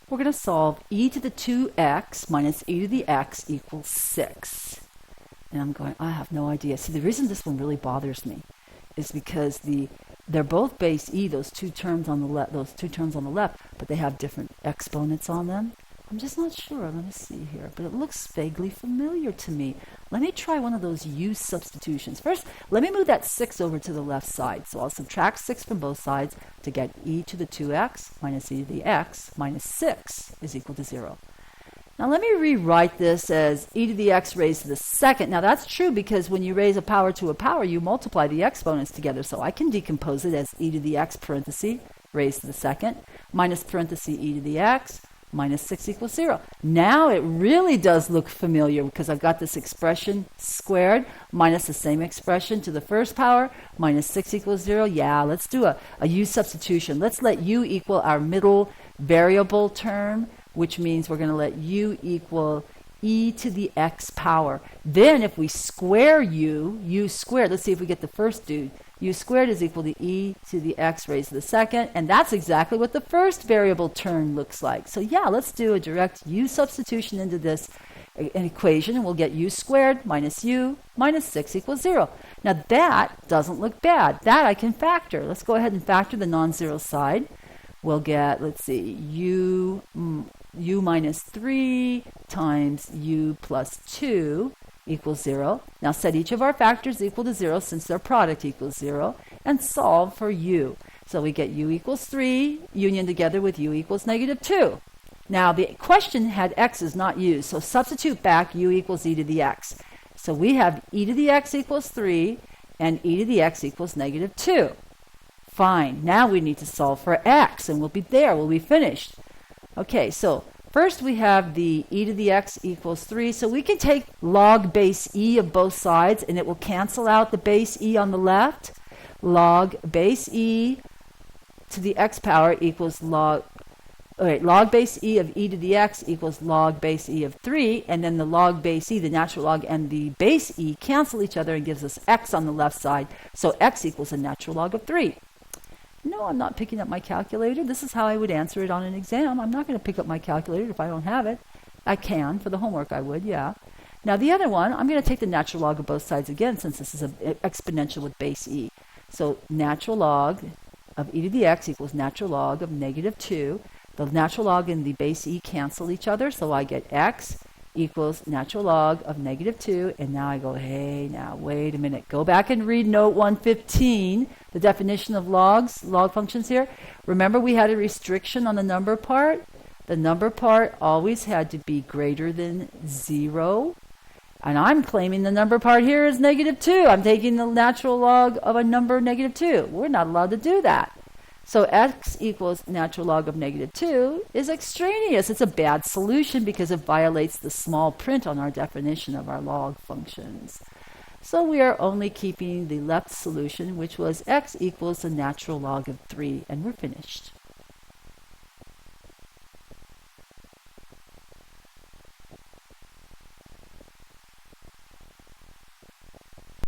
we're going to solve e to the 2x minus e to the x equals 6. And I'm going, I have no idea. See, the reason this one really bothers me is because they're both base e, those two terms on the left, but they have different exponents on them. I'm just not sure. Let me see here. But it looks vaguely familiar to me. Let me try one of those u substitutions. First, let me move that 6 over to the left side. So I'll subtract 6 from both sides to get e to the 2x minus e to the x minus 6 is equal to 0. Now let me rewrite this as e to the x raised to the second. Now that's true because when you raise a power to a power, you multiply the exponents together. So I can decompose it as e to the x parenthesis raised to the second minus parenthesis e to the x minus 6 equals 0. Now it really does look familiar because I've got this expression squared minus the same expression to the first power minus 6 equals 0. Yeah, let's do a u substitution. Let's let u equal our middle variable term, which means we're going to let u equal e to the x power. Then if we square u squared, let's see if we get the first dude. U squared is equal to e to the x raised to the second, and that's exactly what the first variable term looks like. So yeah, let's do a direct u substitution into this equation, and we'll get u squared minus u minus 6 equals 0. Now that doesn't look bad. That I can factor. Let's go ahead and factor the non-zero side. We'll get, let's see, u minus 3 times u plus 2 equals 0. Now set each of our factors equal to 0 since their product equals 0 and solve for u. So we get u equals 3 union together with u equals negative 2. Now the question had x's not u's, so substitute back u equals e to the x. So we have e to the x equals 3 and e to the x equals negative 2. Fine, now we need to solve for x and we'll be there, we'll be finished. Okay, so first we have the e to the x equals 3, so we can take log base e of both sides and it will cancel out the base e on the left. Log base e to the x power equals log base e of e to the x equals log base e of 3, and then the log base e, the natural log, and the base e cancel each other and gives us x on the left side, so x equals a natural log of 3. No, I'm not picking up my calculator. This is how I would answer it on an exam. I'm not going to pick up my calculator if I don't have it. I can. For the homework, I would, yeah. Now, the other one, I'm going to take the natural log of both sides again since this is an exponential with base e. So natural log of e to the x equals natural log of negative 2. The natural log and the base e cancel each other, so I get x equals natural log of negative 2, and now I go, hey, now wait a minute, go back and read note 115, the definition of log functions here. Remember we had a restriction on the number part? The number part always had to be greater than 0, and I'm claiming the number part here is negative 2. I'm taking the natural log of a number negative 2. We're not allowed to do that. So x equals natural log of negative 2 is extraneous. It's a bad solution because it violates the small print on our definition of our log functions. So we are only keeping the left solution, which was x equals the natural log of 3, and we're finished.